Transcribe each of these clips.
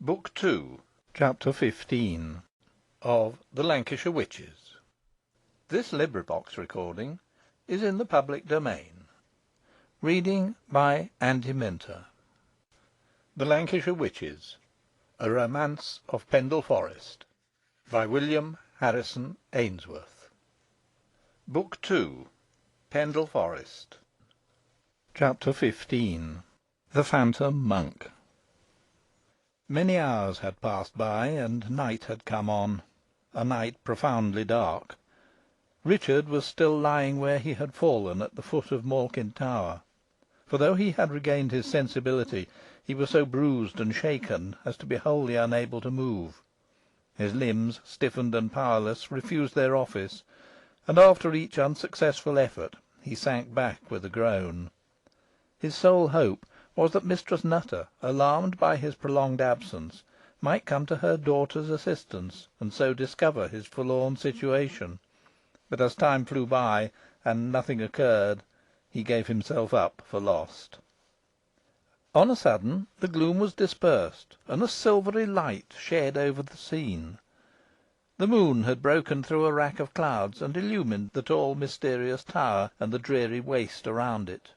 Book 2, Chapter 15 of The Lancashire Witches. This recording is in the public domain. Reading by Andy Minter. The Lancashire Witches, A Romance of Pendle Forest, by William Harrison Ainsworth. Book 2, Pendle Forest. Chapter 15 The Phantom Monk. Many hours had passed by, and night had come on, a night profoundly dark. Richard was still lying where he had fallen at the foot of Malkin Tower, for though he had regained his sensibility, he was so bruised and shaken as to be wholly unable to move. His limbs, stiffened and powerless, refused their office, and after each unsuccessful effort he sank back with a groan. His sole hope was that Mistress Nutter, alarmed by his prolonged absence, might come to her daughter's assistance, and so discover his forlorn situation. But as time flew by, and nothing occurred, he gave himself up for lost. On a sudden the gloom was dispersed, and a silvery light shed over the scene. The moon had broken through a rack of clouds, and illumined the tall mysterious tower, and the dreary waste around it.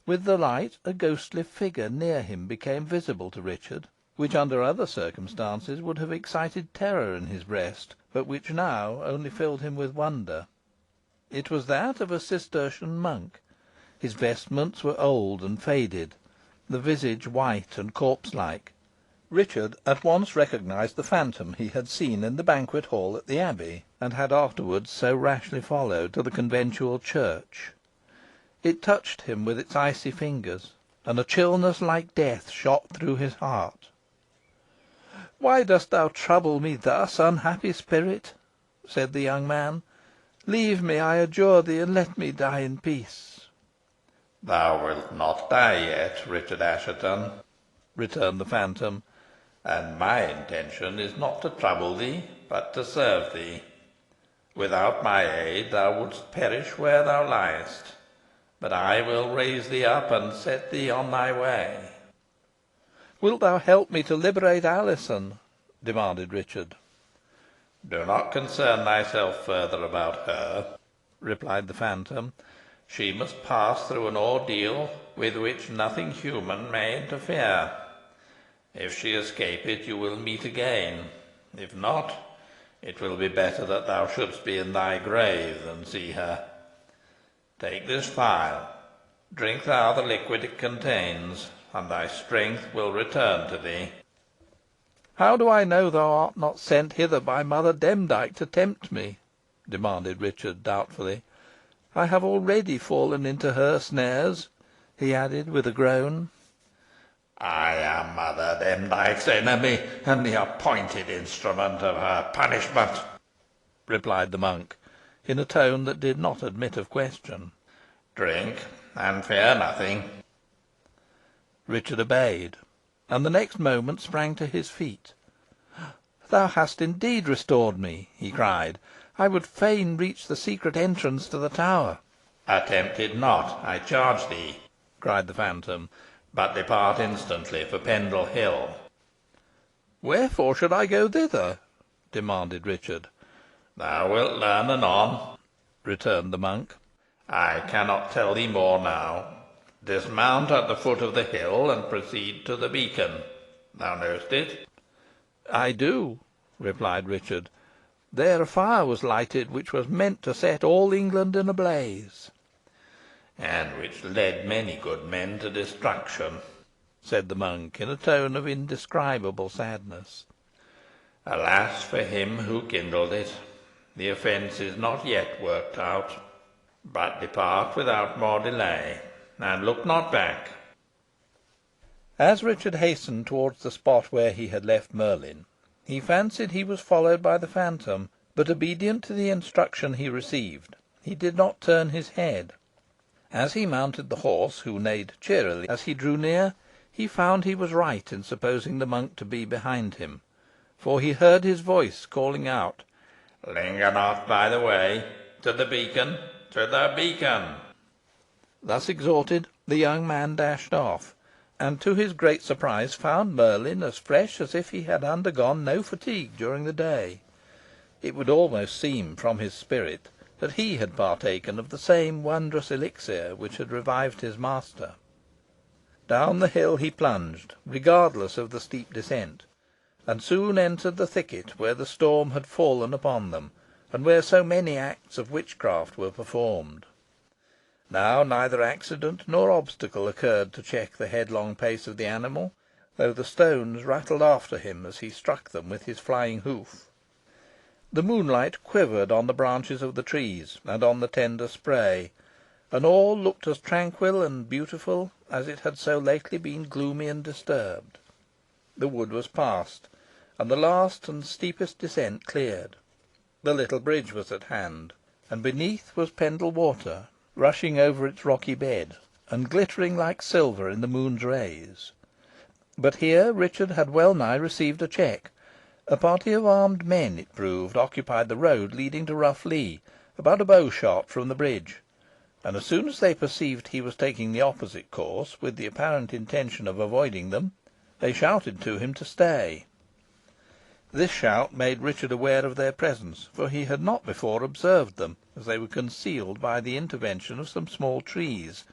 With the light, a ghostly figure near him became visible to Richard, which under other circumstances would have excited terror in his breast, but which now only filled him with wonder. It was that of a Cistercian monk. His vestments were old and faded, the visage white and corpse-like. Richard at once recognised the phantom he had seen in the banquet hall at the Abbey, and had afterwards so rashly followed to the conventual church. It touched him with its icy fingers, and a chillness like death shot through his heart. "Why dost thou trouble me thus, unhappy spirit?" said the young man. "Leave me, I adjure thee, and let me die in peace." "Thou wilt not die yet, Richard Assheton," returned the phantom, "and my intention is not to trouble thee, but to serve thee. Without my aid thou wouldst perish where thou liest, but I will raise thee up and set thee on thy way." "Wilt thou help me to liberate Alizon?" demanded Richard. "Do not concern thyself further about her," replied the phantom. "She must pass through an ordeal with which nothing human may interfere. If she escape it, you will meet again. If not, it will be better that thou shouldst be in thy grave than see her. Take this phial. Drink thou the liquid it contains, and thy strength will return to thee." "How do I know thou art not sent hither by Mother Demdike to tempt me?" demanded Richard, doubtfully. "I have already fallen into her snares," he added, with a groan. "I am Mother Demdike's enemy, and the appointed instrument of her punishment," replied the monk, in a tone that did not admit of question. "Drink, and fear nothing." Richard obeyed, and the next moment sprang to his feet. "Thou hast indeed restored me," he cried. "I would fain reach the secret entrance to the tower." "Attempt it not, I charge thee," cried the phantom, "but depart instantly for Pendle Hill." "Wherefore should I go thither?" demanded Richard. "Thou wilt learn anon," returned the monk. "I cannot tell thee more now. Dismount at the foot of the hill, and proceed to the beacon. Thou knowest it?" "I do," replied Richard. "There a fire was lighted which was meant to set all England in a blaze." "And which led many good men to destruction," said the monk, in a tone of indescribable sadness. "Alas for him who kindled it! The offence is not yet worked out. But depart without more delay, and look not back." As Richard hastened towards the spot where he had left Merlin, he fancied he was followed by the phantom, but, obedient to the instruction he received, he did not turn his head. As he mounted the horse, who neighed cheerily as he drew near, he found he was right in supposing the monk to be behind him, for he heard his voice calling out, "Linger not by the way. To the beacon, to the beacon." Thus exhorted, the young man dashed off, and to his great surprise found Merlin as fresh as if he had undergone no fatigue during the day. It would almost seem, from his spirit, that he had partaken of the same wondrous elixir which had revived his master. Down the hill he plunged, regardless of the steep descent, and soon entered the thicket where the storm had fallen upon them, and where so many acts of witchcraft were performed. Now neither accident nor obstacle occurred to check the headlong pace of the animal, though the stones rattled after him as he struck them with his flying hoof. The moonlight quivered on the branches of the trees and on the tender spray, and all looked as tranquil and beautiful as it had so lately been gloomy and disturbed. The wood was passed, and the last and steepest descent cleared. The little bridge was at hand, and beneath was Pendle Water, rushing over its rocky bed, and glittering like silver in the moon's rays. But here Richard had well nigh received a check. A party of armed men, it proved, occupied the road leading to Rough Lee, about a bow shot from the bridge, and as soon as they perceived he was taking the opposite course, with the apparent intention of avoiding them, they shouted to him to stay. This shout made Richard aware of their presence, for he had not before observed them, as they were concealed by the intervention of some small trees;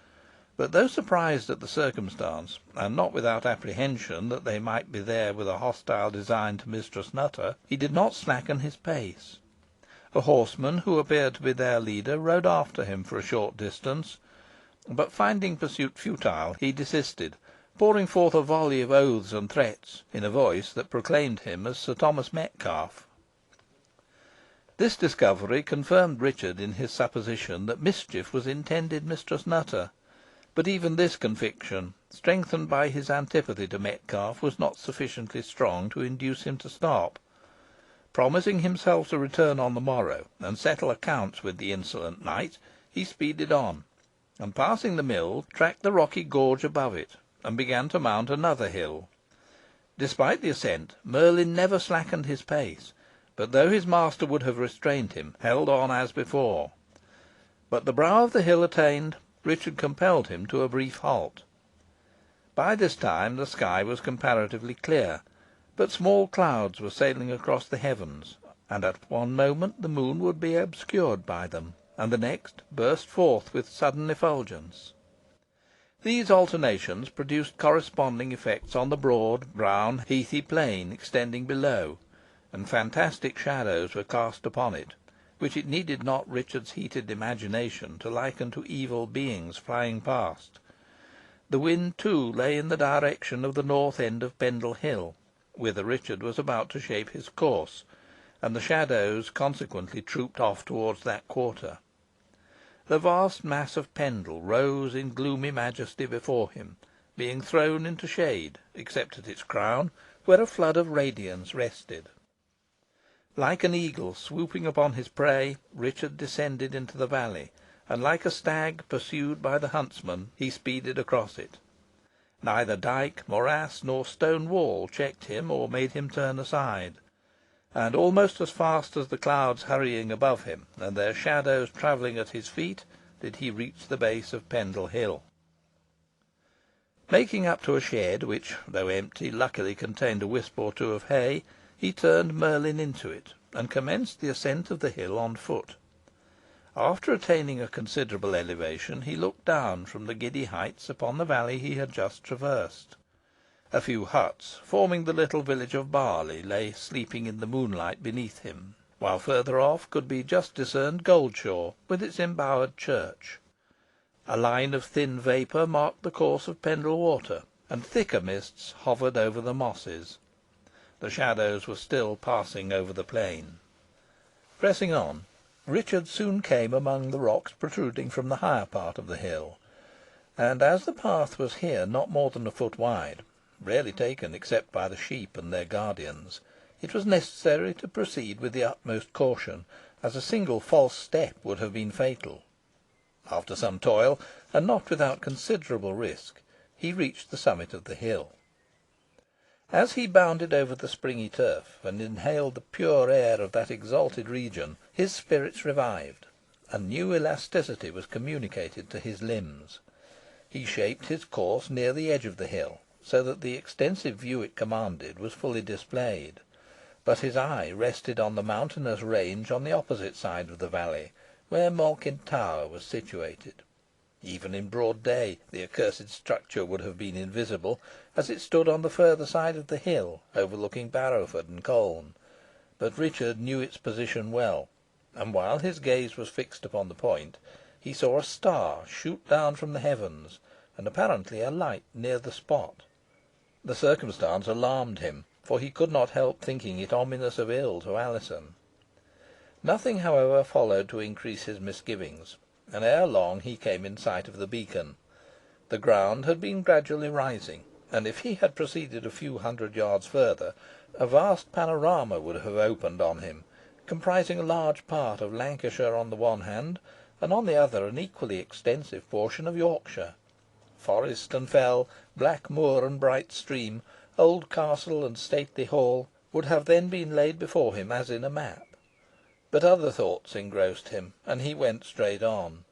but though surprised at the circumstance, and not without apprehension that they might be there with a hostile design to Mistress Nutter, he did not slacken his pace. A horseman, who appeared to be their leader, rode after him for a short distance, but finding pursuit futile, he desisted, pouring forth a volley of oaths and threats, in a voice that proclaimed him as Sir Thomas Metcalfe. This discovery confirmed Richard in his supposition that mischief was intended Mistress Nutter; but even this conviction, strengthened by his antipathy to Metcalfe, was not sufficiently strong to induce him to stop. Promising himself to return on the morrow, and settle accounts with the insolent knight, he speeded on, and passing the mill, tracked the rocky gorge above it, and began to mount another hill. Despite the ascent, Merlin never slackened his pace, but, though his master would have restrained him, held on as before. But the brow of the hill attained, Richard compelled him to a brief halt. By this time the sky was comparatively clear, but small clouds were sailing across the heavens, and at one moment the moon would be obscured by them, and the next burst forth with sudden effulgence. These alternations produced corresponding effects on the broad, brown, heathy plain extending below, and fantastic shadows were cast upon it, which it needed not Richard's heated imagination to liken to evil beings flying past. The wind, too, lay in the direction of the north end of Pendle Hill, whither Richard was about to shape his course, and the shadows consequently trooped off towards that quarter. The vast mass of Pendle rose in gloomy majesty before him, being thrown into shade, except at its crown, where a flood of radiance rested. Like an eagle swooping upon his prey, Richard descended into the valley, and, like a stag pursued by the huntsman, he speeded across it. Neither dyke, morass, nor stone wall checked him or made him turn aside, and almost as fast as the clouds hurrying above him, and their shadows travelling at his feet, did he reach the base of Pendle Hill. Making up to a shed, which, though empty, luckily contained a wisp or two of hay, he turned Merlin into it, and commenced the ascent of the hill on foot. After attaining a considerable elevation, he looked down from the giddy heights upon the valley he had just traversed. A few huts, forming the little village of Barley, lay sleeping in the moonlight beneath him, while further off could be just discerned Goldshaw, with its embowered church. A line of thin vapour marked the course of Pendle Water, and thicker mists hovered over the mosses. The shadows were still passing over the plain. Pressing on, Richard soon came among the rocks protruding from the higher part of the hill, and as the path was here not more than a foot wide, rarely taken except by the sheep and their guardians, it was necessary to proceed with the utmost caution, as a single false step would have been fatal. After some toil, and not without considerable risk, he reached the summit of the hill. As he bounded over the springy turf, and inhaled the pure air of that exalted region, his spirits revived, and new elasticity was communicated to his limbs. He shaped his course near the edge of the hill, so that the extensive view it commanded was fully displayed, but his eye rested on the mountainous range on the opposite side of the valley, where Malkin Tower was situated. Even in broad day the accursed structure would have been invisible, as it stood on the further side of the hill, overlooking Barrowford and Colne, but Richard knew its position well, and while his gaze was fixed upon the point, he saw a star shoot down from the heavens, and apparently alight near the spot. The circumstance alarmed him, for he could not help thinking it ominous of ill to Alizon. Nothing, however, followed to increase his misgivings, and ere long he came in sight of the beacon. The ground had been gradually rising, and if he had proceeded a few hundred yards further, a vast panorama would have opened on him, comprising a large part of Lancashire on the one hand, and on the other an equally extensive portion of Yorkshire. Forest and fell, black moor and bright stream, old castle and stately hall, would have then been laid before him as in a map. But other thoughts engrossed him, and he went straight on.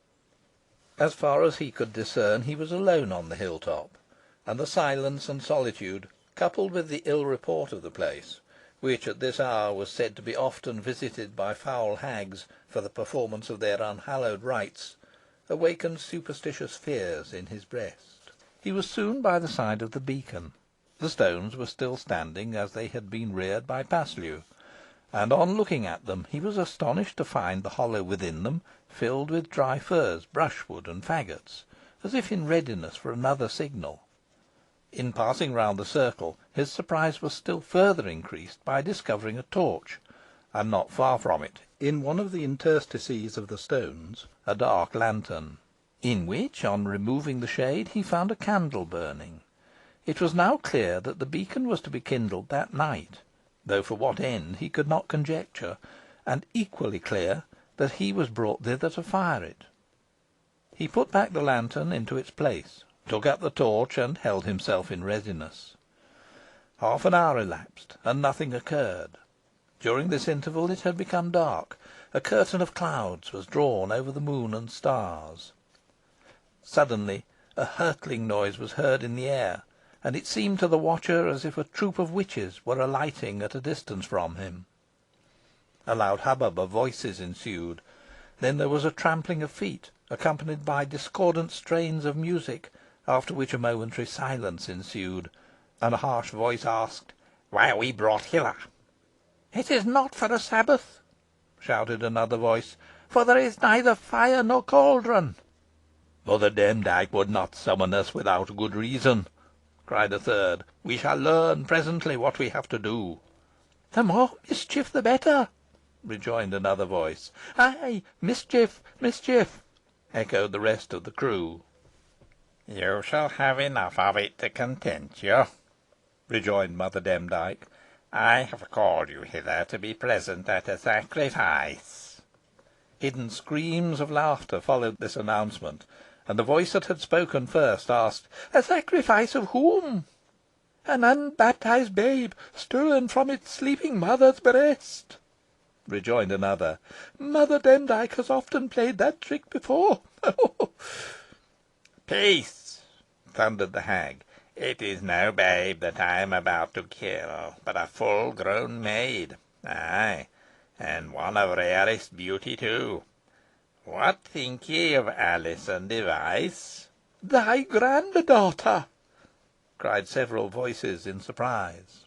As far as he could discern, he was alone on the hill top, and the silence and solitude, coupled with the ill report of the place, which at this hour was said to be often visited by foul hags for the performance of their unhallowed rites, awakened superstitious fears in his breast. He was soon by the side of the beacon. The stones were still standing as they had been reared by Paslew, and on looking at them he was astonished to find the hollow within them filled with dry furze, brushwood, and faggots, as if in readiness for another signal. In passing round the circle, his surprise was still further increased by discovering a torch, and not far from it, in one of the interstices of the stones, a dark lantern, in which, on removing the shade, he found a candle burning. It was now clear that the beacon was to be kindled that night, though for what end he could not conjecture, and equally clear that he was brought thither to fire it. He put back the lantern into its place, took up the torch, and held himself in readiness. Half an hour elapsed, and nothing occurred. During this interval it had become dark. A curtain of clouds was drawn over the moon and stars. Suddenly a hurtling noise was heard in the air, and it seemed to the watcher as if a troop of witches were alighting at a distance from him. A loud hubbub of voices ensued. Then there was a trampling of feet, accompanied by discordant strains of music, after which a momentary silence ensued, and a harsh voice asked, "Why are we brought hither?" "It is not for a Sabbath," shouted another voice, "for there is neither fire nor cauldron." "Mother Demdike would not summon us without good reason," cried a third. "We shall learn presently what we have to do." "The more mischief the better," rejoined another voice. "Ay, mischief, mischief," echoed the rest of the crew. "You shall have enough of it to content you," rejoined Mother Demdike. "I have called you hither to be present at a sacrifice." Hidden screams of laughter followed this announcement, and the voice that had spoken first asked, "A sacrifice of whom?" "An unbaptised babe, stolen from its sleeping mother's breast," rejoined another. "Mother Demdike has often played that trick before." "Peace!" thundered the hag. "It is no babe that I am about to kill, but a full grown maid ay, and one of rarest beauty too. What think ye of Alizon Device?" "Thy grand daughter," cried several voices in surprise.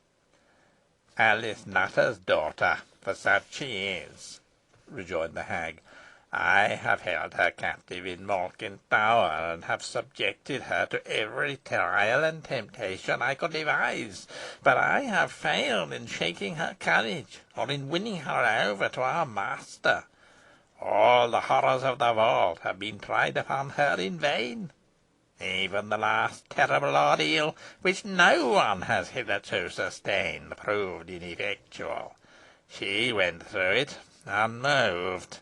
"Alice Nutter's daughter, for such she is," rejoined the hag. "I have held her captive in Malkin Tower, and have subjected her to every trial and temptation I could devise, but I have failed in shaking her courage, or in winning her over to our master. All the horrors of the vault have been tried upon her in vain. Even the last terrible ordeal, which no one has hitherto sustained, proved ineffectual. She went through it unmoved."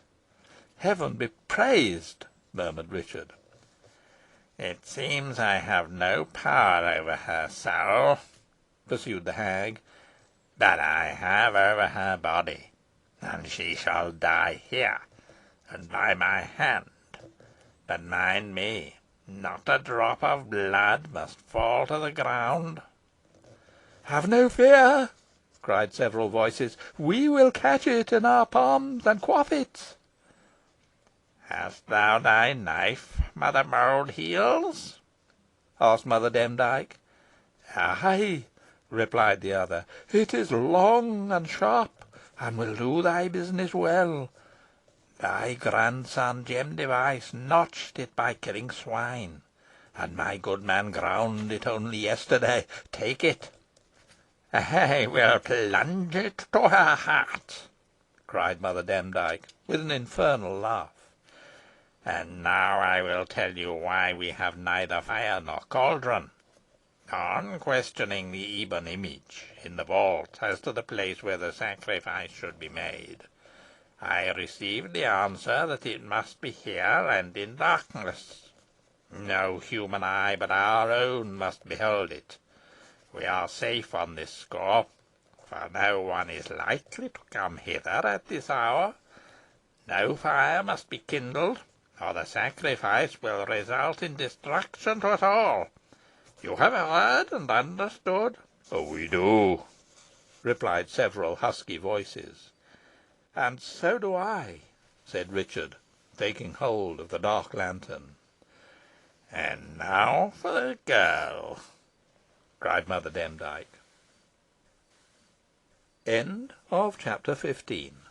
"Heaven be praised!" murmured Richard. "It seems I have no power over her soul," pursued the hag, "but I have over her body, and she shall die here, and by my hand. But mind me, Not a drop of blood must fall to the ground." "Have no fear," cried several voices. "We will catch it in our palms and quaff it." "Hast thou thy knife, Mother Mould heels?" asked Mother Demdike. "Ay," replied the other. "It is long and sharp, and will do thy business well. Thy grandson, Jem Device, notched it by killing swine, and my good man ground it only yesterday. Take it." "I will plunge it to her heart," cried Mother Demdike, with an infernal laugh. "And now I will tell you why we have neither fire nor cauldron. On questioning the ebon image in the vault as to the place where the sacrifice should be made, I received the answer that it must be here and in darkness. No human eye but our own must behold it. We are safe on this score, for no one is likely to come hither at this hour. No fire must be kindled, or the sacrifice will result in destruction to us all. You have heard and understood?" "We do," replied several husky voices. "And so do I," said Richard, taking hold of the dark lantern. "And now for the girl," cried Mother Demdike. CHAPTER 16